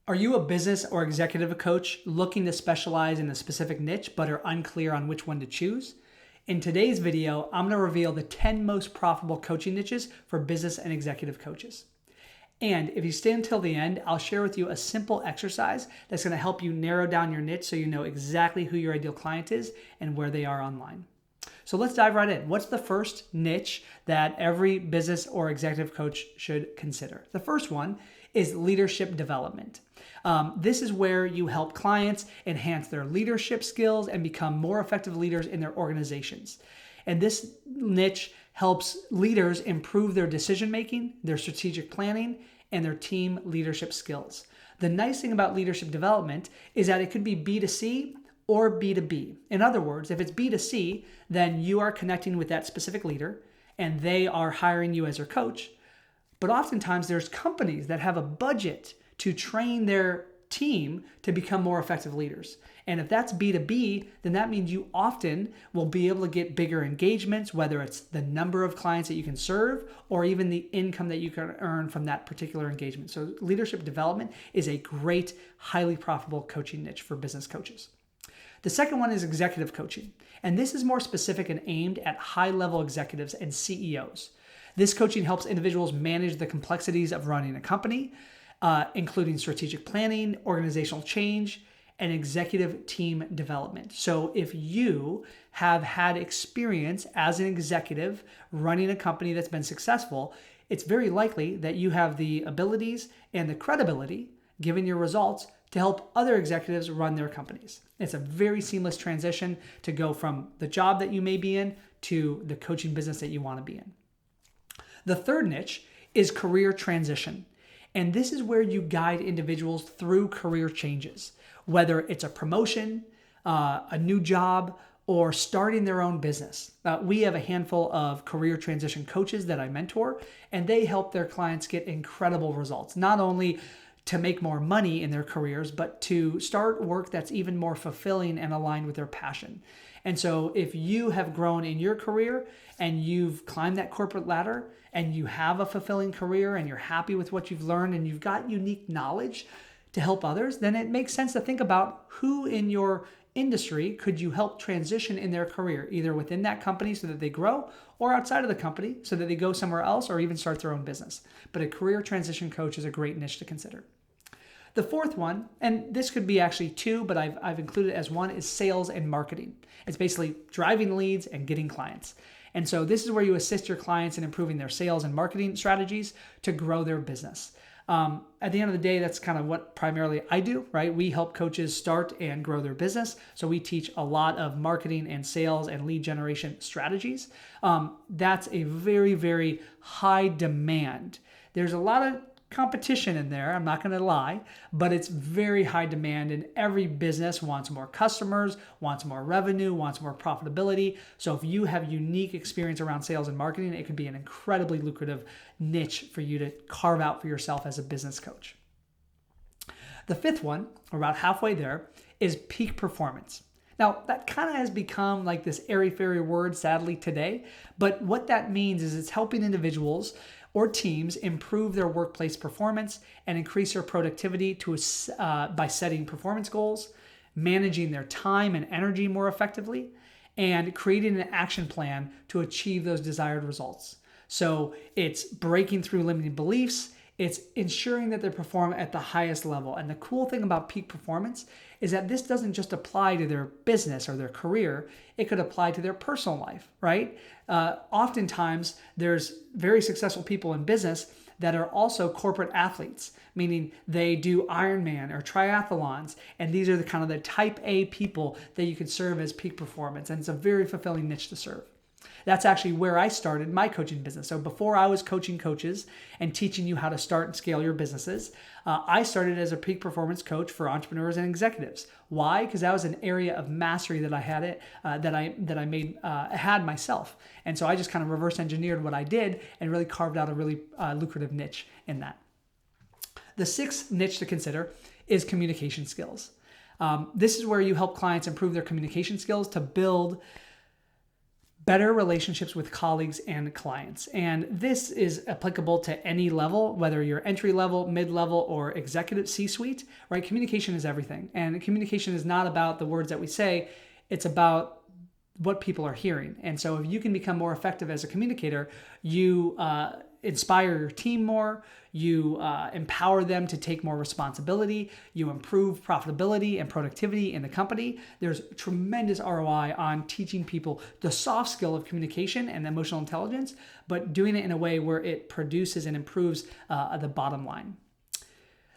Are you a business or executive coach looking to specialize in a specific niche but are unclear on which one to choose? In today's video, I'm going to reveal the 10 most profitable coaching niches for business and executive coaches. And if you stay until the end, I'll share with you a simple exercise that's going to help you narrow down your niche so you know exactly who your ideal client is and where they are online. So let's dive right in. What's the first niche that every business or executive coach should consider? The first one is leadership development. This is where you help clients enhance their leadership skills and become more effective leaders in their organizations. And this niche helps leaders improve their decision making, their strategic planning, and their team leadership skills. The nice thing about leadership development is that it could be B2C or B2B. In other words, if it's B2C, then you are connecting with that specific leader and they are hiring you as their coach. But oftentimes there's companies that have a budget to train their team to become more effective leaders. And if that's B2B, then that means you often will be able to get bigger engagements, whether it's the number of clients that you can serve or even the income that you can earn from that particular engagement. So leadership development is a great, highly profitable coaching niche for business coaches. The second one is executive coaching. And this is more specific and aimed at high-level executives and CEOs. This coaching helps individuals manage the complexities of running a company, including strategic planning, organizational change, and executive team development. So if you have had experience as an executive running a company that's been successful, it's very likely that you have the abilities and the credibility, given your results, to help other executives run their companies. It's a very seamless transition to go from the job that you may be in to the coaching business that you want to be in. The third niche is career transition. And this is where you guide individuals through career changes, whether it's a promotion, a new job, or starting their own business. We have a handful of career transition coaches that I mentor, and they help their clients get incredible results, not only to make more money in their careers, but to start work that's even more fulfilling and aligned with their passion. And so if you have grown in your career and you've climbed that corporate ladder and you have a fulfilling career and you're happy with what you've learned and you've got unique knowledge to help others, then it makes sense to think about who in your industry could you help transition in their career, either within that company so that they grow or outside of the company so that they go somewhere else or even start their own business. But a career transition coach is a great niche to consider. The fourth one, and this could be actually two, but I've included it as one, is sales and marketing. It's basically driving leads and getting clients. And so this is where you assist your clients in improving their sales and marketing strategies to grow their business. At the end of the day, that's kind of what primarily I do, right? We help coaches start and grow their business. So we teach a lot of marketing and sales and lead generation strategies. That's a very, very high demand. There's a lot of competition in there, I'm not going to lie, but it's very high demand and every business wants more customers, wants more revenue, wants more profitability. So if you have unique experience around sales and marketing, it could be an incredibly lucrative niche for you to carve out for yourself as a business coach. The fifth one, we're about halfway there, is peak performance. Now, that kind of has become like this airy-fairy word, sadly, today. But what that means is it's helping individuals or teams improve their workplace performance and increase their productivity by setting performance goals, managing their time and energy more effectively, and creating an action plan to achieve those desired results. So it's breaking through limiting beliefs. It's ensuring that they perform at the highest level. And the cool thing about peak performance is that this doesn't just apply to their business or their career. It could apply to their personal life, right? Oftentimes, there's very successful people in business that are also corporate athletes, meaning they do Ironman or triathlons. And these are the type A people that you could serve as peak performance. And it's a very fulfilling niche to serve. That's actually where I started my coaching business. So before I was coaching coaches and teaching you how to start and scale your businesses, I started as a peak performance coach for entrepreneurs and executives. Why? Because that was an area of mastery that I had myself. And so I just kind of reverse engineered what I did and really carved out a really lucrative niche in that. The sixth niche to consider is communication skills. This is where you help clients improve their communication skills to build better relationships with colleagues and clients. And this is applicable to any level, whether you're entry level, mid-level, or executive C-suite, right? Communication is everything. And communication is not about the words that we say, it's about what people are hearing. And so if you can become more effective as a communicator, you inspire your team more, you empower them to take more responsibility, you improve profitability and productivity in the company. There's tremendous ROI on teaching people the soft skill of communication and emotional intelligence, but doing it in a way where it produces and improves the bottom line.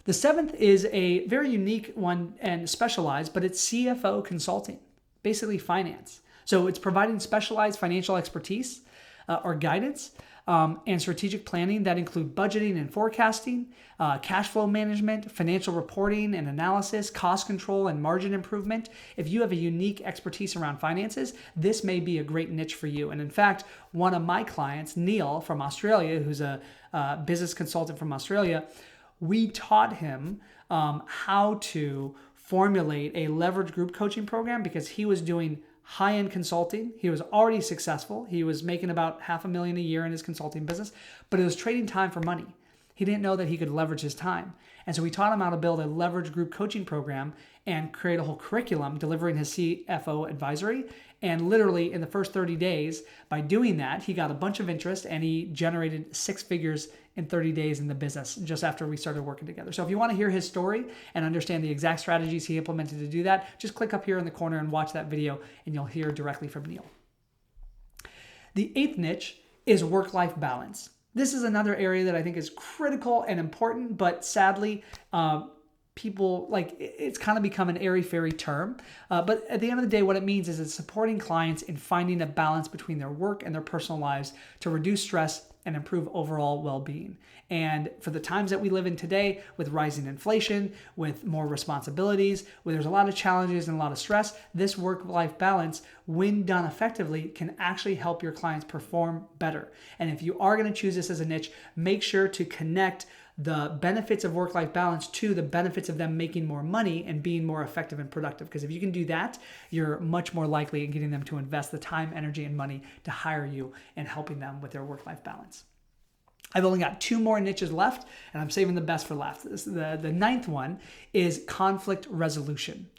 The seventh is a very unique one and specialized, but it's CFO Consulting, basically finance. So it's providing specialized financial expertise or guidance and strategic planning that include budgeting and forecasting, cash flow management, financial reporting and analysis, cost control, and margin improvement. If you have a unique expertise around finances, this may be a great niche for you. And in fact, one of my clients, Neil from Australia, who's a business consultant from Australia, we taught him how to formulate a leverage group coaching program because he was doing high-end consulting. He was already successful. He was making about $500,000 a year in his consulting business, but it was trading time for money. He didn't know that he could leverage his time. And so we taught him how to build a leverage group coaching program and create a whole curriculum delivering his CFO advisory. And literally in the first 30 days, by doing that, he got a bunch of interest and he generated 6 figures in 30 days in the business just after we started working together. So if you want to hear his story and understand the exact strategies he implemented to do that, just click up here in the corner and watch that video and you'll hear directly from Neil. The 8th niche is work-life balance. This is another area that I think is critical and important, but sadly, people it's kind of become an airy-fairy term. But at the end of the day, what it means is it's supporting clients in finding a balance between their work and their personal lives to reduce stress and improve overall well-being. And for the times that we live in today, with rising inflation, with more responsibilities, where there's a lot of challenges and a lot of stress, this work-life balance, when done effectively, can actually help your clients perform better. And if you are going to choose this as a niche, make sure to connect the benefits of work-life balance to the benefits of them making more money and being more effective and productive. Because if you can do that, you're much more likely in getting them to invest the time, energy, and money to hire you and helping them with their work-life balance. I've only got 2 more niches left, and I'm saving the best for last. The 9th one is conflict resolution.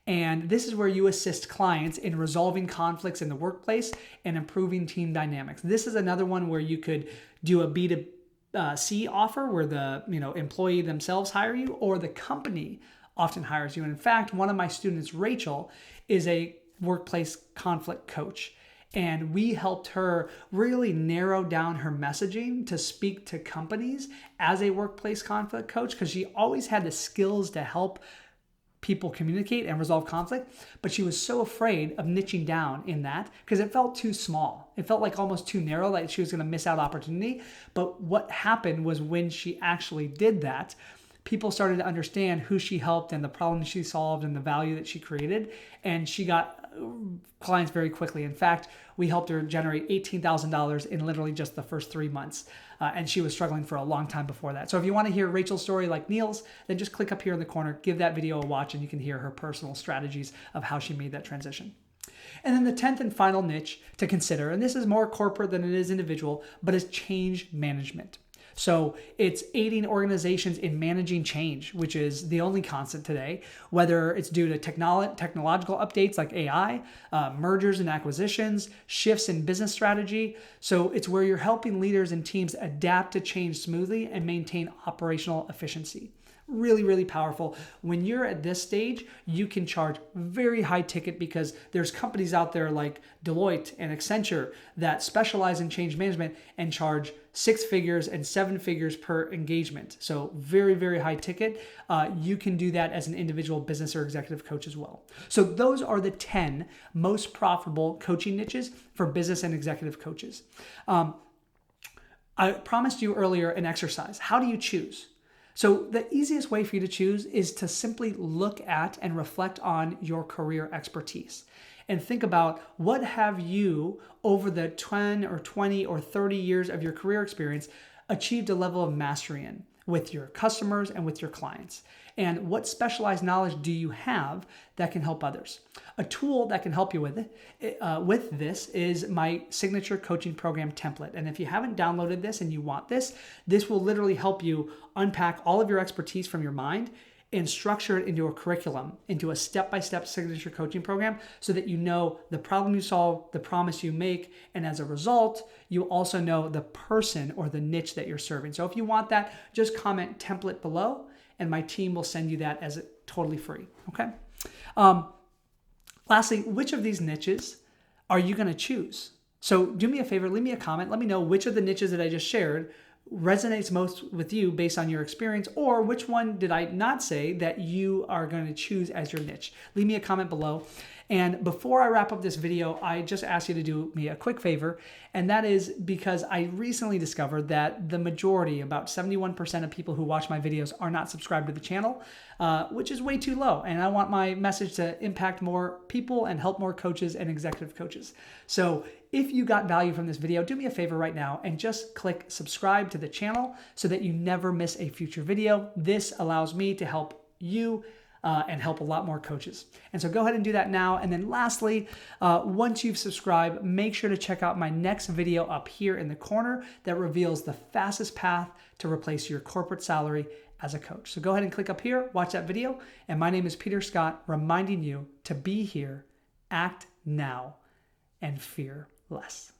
And this is where you assist clients in resolving conflicts in the workplace and improving team dynamics. This is another one where you could do a B2C offer where the employee themselves hire you, or the company often hires you. And in fact, one of my students, Rachel, is a workplace conflict coach. And we helped her really narrow down her messaging to speak to companies as a workplace conflict coach, because she always had the skills to help people communicate and resolve conflict, but she was so afraid of niching down in that because it felt too small. It felt like almost too narrow, like she was going to miss out opportunity. But what happened was when she actually did that, people started to understand who she helped and the problems she solved and the value that she created. And she got clients very quickly. In fact, we helped her generate $18,000 in literally just the first 3 months. And she was struggling for a long time before that. So if you want to hear Rachel's story like Neil's, then just click up here in the corner, give that video a watch, and you can hear her personal strategies of how she made that transition. And then the 10th and final niche to consider, and this is more corporate than it is individual, but is change management. So it's aiding organizations in managing change, which is the only constant today, whether it's due to technological updates like AI, mergers and acquisitions, shifts in business strategy. So it's where you're helping leaders and teams adapt to change smoothly and maintain operational efficiency. Really, really powerful. When you're at this stage, you can charge very high ticket because there's companies out there like Deloitte and Accenture that specialize in change management and charge 6 figures and 7 figures per engagement. So very, very high ticket. You can do that as an individual business or executive coach as well. So those are the 10 most profitable coaching niches for business and executive coaches. I promised you earlier an exercise. How do you choose? So the easiest way for you to choose is to simply look at and reflect on your career expertise and think about what have you over the 10 or 20 or 30 years of your career experience achieved a level of mastery in with your customers and with your clients. And what specialized knowledge do you have that can help others? A tool that can help you with this is my signature coaching program template. And if you haven't downloaded this and you want this, this will literally help you unpack all of your expertise from your mind and structure it into a curriculum, into a step-by-step signature coaching program, so that you know the problem you solve, the promise you make, and as a result, you also know the person or the niche that you're serving. So if you want that, just comment template below, and my team will send you that as totally free, okay? Lastly, which of these niches are you gonna choose? So do me a favor, leave me a comment, let me know which of the niches that I just shared resonates most with you based on your experience, or which one did I not say that you are going to choose as your niche. Leave me a comment below. And before I wrap up this video, I just ask you to do me a quick favor, and that is because I recently discovered that the majority, about 71% of people who watch my videos are not subscribed to the channel, which is way too low. And I want my message to impact more people and help more coaches and executive coaches. So if you got value from this video, do me a favor right now and just click subscribe to the channel so that you never miss a future video. This allows me to help you and help a lot more coaches. And so go ahead and do that now. And then lastly, once you've subscribed, make sure to check out my next video up here in the corner that reveals the fastest path to replace your corporate salary as a coach. So go ahead and click up here, watch that video. And my name is Peter Scott, reminding you to be here, act now, and fear less.